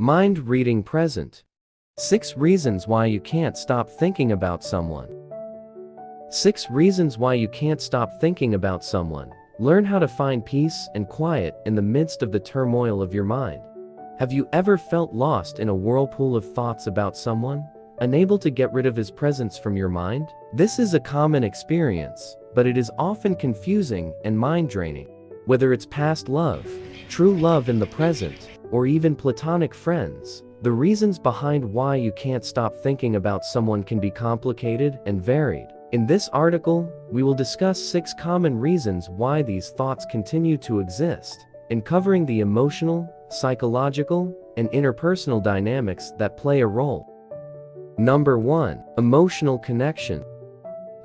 Mind reading present. 6 reasons why you can't stop thinking about someone. 6 reasons why you can't stop thinking about someone. Learn how to find peace and quiet in the midst of the turmoil of your mind. Have you ever felt lost in a whirlpool of thoughts about someone, unable to get rid of his presence from your mind? This is a common experience, but it is often confusing and mind-draining. Whether it's past love, true love in the present, or even platonic friends, the reasons behind why you can't stop thinking about someone can be complicated and varied. In this article, we will discuss 6 common reasons why these thoughts continue to exist, uncovering the emotional, psychological, and interpersonal dynamics that play a role. Number 1. Emotional connection.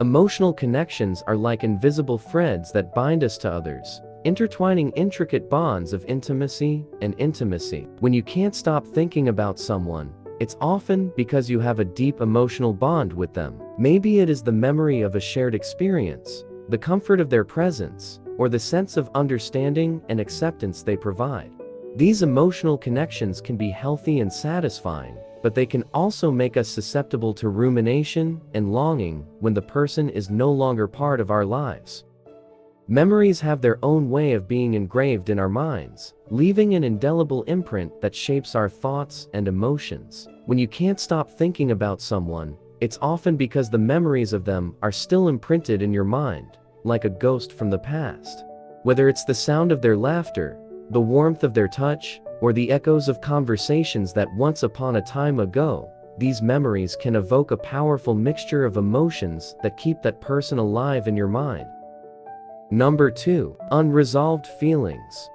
Emotional connections are like invisible threads that bind us to others, intertwining intricate bonds of intimacy and intimacy. When you can't stop thinking about someone, it's often because you have a deep emotional bond with them. Maybe it is the memory of a shared experience, the comfort of their presence, or the sense of understanding and acceptance they provide. These emotional connections can be healthy and satisfying, but they can also make us susceptible to rumination and longing when the person is no longer part of our lives. Memories have their own way of being engraved in our minds, leaving an indelible imprint that shapes our thoughts and emotions. When you can't stop thinking about someone, it's often because the memories of them are still imprinted in your mind, like a ghost from the past. Whether it's the sound of their laughter, the warmth of their touch, or the echoes of conversations that once upon a time ago, these memories can evoke a powerful mixture of emotions that keep that person alive in your mind. Number 2. Unresolved feelings.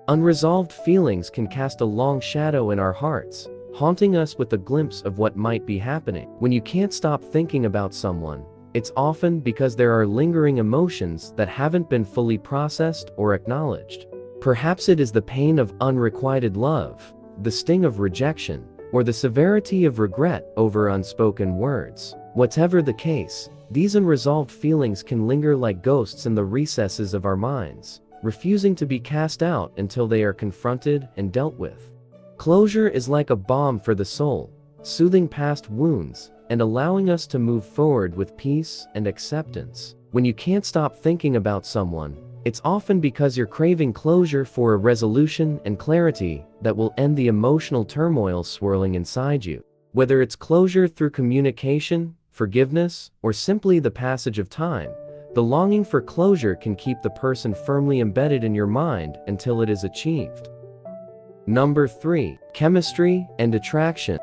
Unresolved feelings can cast a long shadow in our hearts, haunting us with a glimpse of what might be happening. When you can't stop thinking about someone, it's often because there are lingering emotions that haven't been fully processed or acknowledged. Perhaps it is the pain of unrequited love, the sting of rejection, or the severity of regret over unspoken words. Whatever the case, these unresolved feelings can linger like ghosts in the recesses of our minds, refusing to be cast out until they are confronted and dealt with. Closure is like a balm for the soul, soothing past wounds and allowing us to move forward with peace and acceptance. When you can't stop thinking about someone, it's often because you're craving closure for a resolution and clarity that will end the emotional turmoil swirling inside you. Whether it's closure through communication, forgiveness, or simply the passage of time, the longing for closure can keep the person firmly embedded in your mind until it is achieved. Number 3. Chemistry and attraction.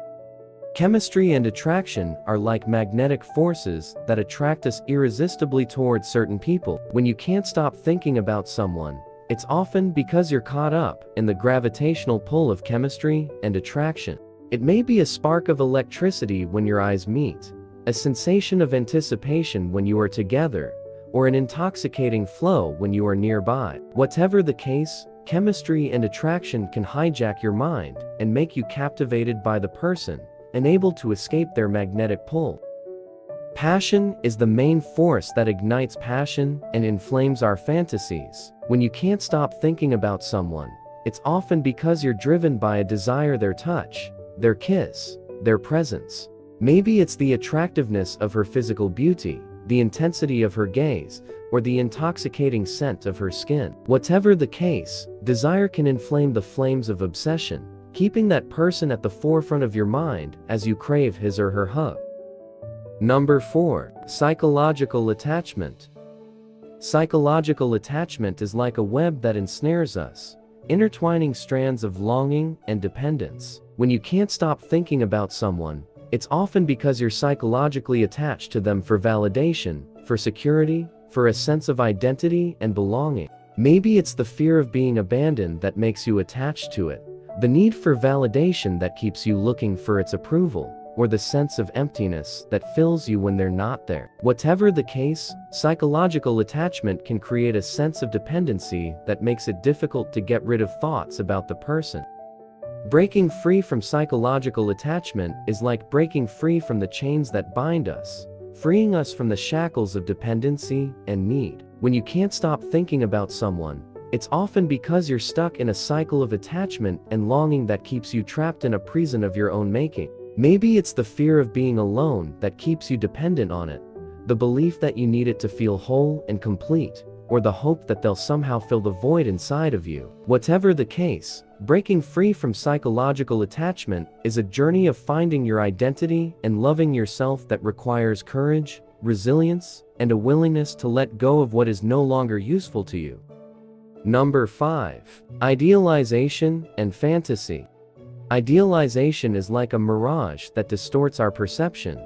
Chemistry and attraction are like magnetic forces that attract us irresistibly towards certain people. When you can't stop thinking about someone, it's often because you're caught up in the gravitational pull of chemistry and attraction. It may be a spark of electricity when your eyes meet, a sensation of anticipation when you are together, or an intoxicating flow when you are nearby. Whatever the case, chemistry and attraction can hijack your mind and make you captivated by the person, unable to escape their magnetic pull. Passion is the main force that ignites passion and inflames our fantasies. When you can't stop thinking about someone, it's often because you're driven by a desire, their touch, their kiss, their presence. Maybe it's the attractiveness of her physical beauty, the intensity of her gaze, or the intoxicating scent of her skin. Whatever the case, desire can inflame the flames of obsession, keeping that person at the forefront of your mind as you crave his or her hug. Number 4. Psychological attachment. Psychological attachment is like a web that ensnares us, intertwining strands of longing and dependence. When you can't stop thinking about someone, it's often because you're psychologically attached to them for validation, for security, for a sense of identity and belonging. Maybe it's the fear of being abandoned that makes you attached to it, the need for validation that keeps you looking for its approval, or the sense of emptiness that fills you when they're not there. Whatever the case, psychological attachment can create a sense of dependency that makes it difficult to get rid of thoughts about the person. Breaking free from psychological attachment is like breaking free from the chains that bind us, freeing us from the shackles of dependency and need. When you can't stop thinking about someone, it's often because you're stuck in a cycle of attachment and longing that keeps you trapped in a prison of your own making. Maybe it's the fear of being alone that keeps you dependent on it, the belief that you need it to feel whole and complete, or the hope that they'll somehow fill the void inside of you. Whatever the case, breaking free from psychological attachment is a journey of finding your identity and loving yourself that requires courage, resilience, and a willingness to let go of what is no longer useful to you. Number 5. Idealization and Fantasy. Idealization is like a mirage that distorts our perception,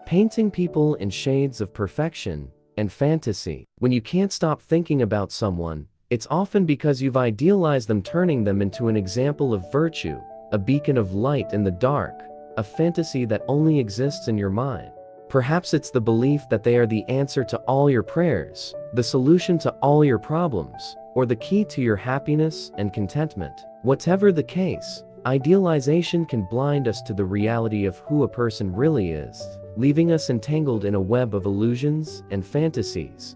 painting people in shades of perfection and fantasy. When you can't stop thinking about someone, it's often because you've idealized them, turning them into an example of virtue, a beacon of light in the dark, a fantasy that only exists in your mind. Perhaps it's the belief that they are the answer to all your prayers, the solution to all your problems, or the key to your happiness and contentment. Whatever the case, idealization can blind us to the reality of who a person really is, leaving us entangled in a web of illusions and fantasies.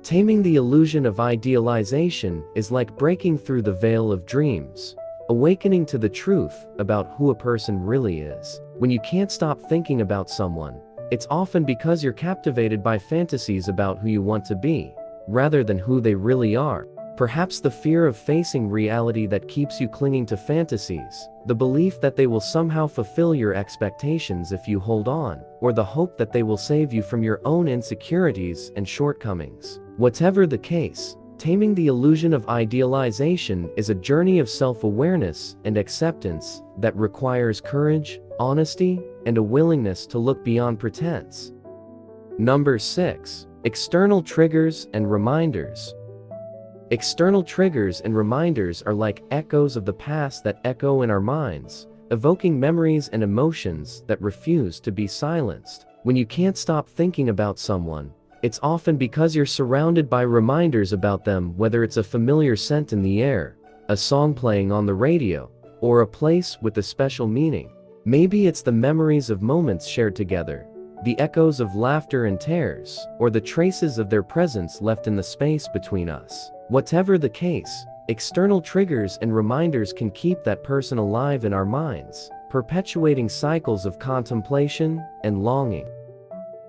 Taming the illusion of idealization is like breaking through the veil of dreams, awakening to the truth about who a person really is. When you can't stop thinking about someone, it's often because you're captivated by fantasies about who you want to be, rather than who they really are. Perhaps the fear of facing reality that keeps you clinging to fantasies, the belief that they will somehow fulfill your expectations if you hold on, or the hope that they will save you from your own insecurities and shortcomings. Whatever the case, taming the illusion of idealization is a journey of self-awareness and acceptance that requires courage, honesty, and a willingness to look beyond pretense. Number 6. External triggers and reminders. External triggers and reminders are like echoes of the past that echo in our minds, evoking memories and emotions that refuse to be silenced. When you can't stop thinking about someone, it's often because you're surrounded by reminders about them, whether it's a familiar scent in the air, a song playing on the radio, or a place with a special meaning. Maybe it's the memories of moments shared together, the echoes of laughter and tears, or the traces of their presence left in the space between us. Whatever the case, external triggers and reminders can keep that person alive in our minds, perpetuating cycles of contemplation and longing.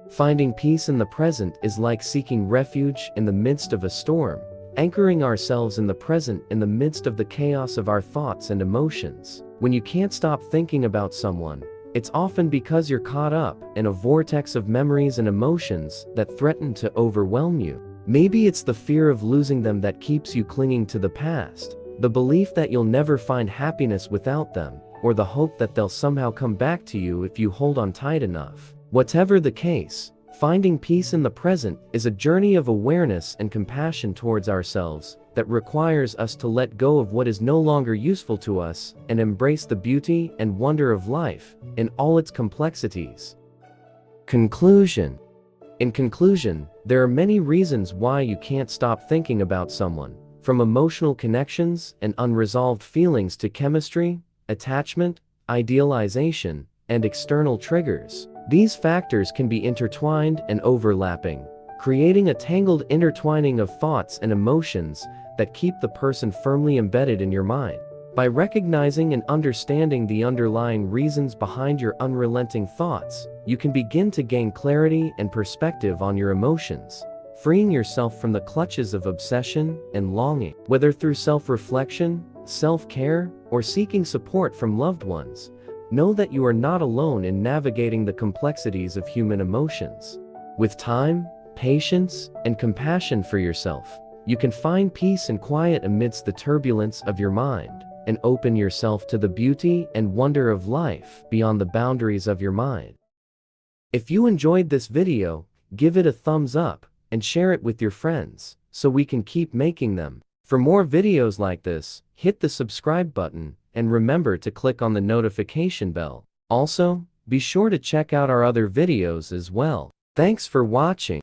Finding peace in the present is like seeking refuge in the midst of a storm, anchoring ourselves in the present in the midst of the chaos of our thoughts and emotions. When you can't stop thinking about someone, it's often because you're caught up in a vortex of memories and emotions that threaten to overwhelm you. Maybe it's the fear of losing them that keeps you clinging to the past, the belief that you'll never find happiness without them, or the hope that they'll somehow come back to you if you hold on tight enough. Whatever the case, finding peace in the present is a journey of awareness and compassion towards ourselves that requires us to let go of what is no longer useful to us and embrace the beauty and wonder of life in all its complexities. Conclusion. In conclusion, there are many reasons why you can't stop thinking about someone, from emotional connections and unresolved feelings to chemistry, attachment, idealization, and external triggers. These factors can be intertwined and overlapping, creating a tangled intertwining of thoughts and emotions that keep the person firmly embedded in your mind. By recognizing and understanding the underlying reasons behind your unrelenting thoughts, you can begin to gain clarity and perspective on your emotions, freeing yourself from the clutches of obsession and longing. Whether through self-reflection, self-care, or seeking support from loved ones, know that you are not alone in navigating the complexities of human emotions. With time, patience, and compassion for yourself, you can find peace and quiet amidst the turbulence of your mind, and open yourself to the beauty and wonder of life beyond the boundaries of your mind. If you enjoyed this video, give it a thumbs up and share it with your friends so we can keep making them. For more videos like this, hit the subscribe button and remember to click on the notification bell. Also, be sure to check out our other videos as well. Thanks for watching.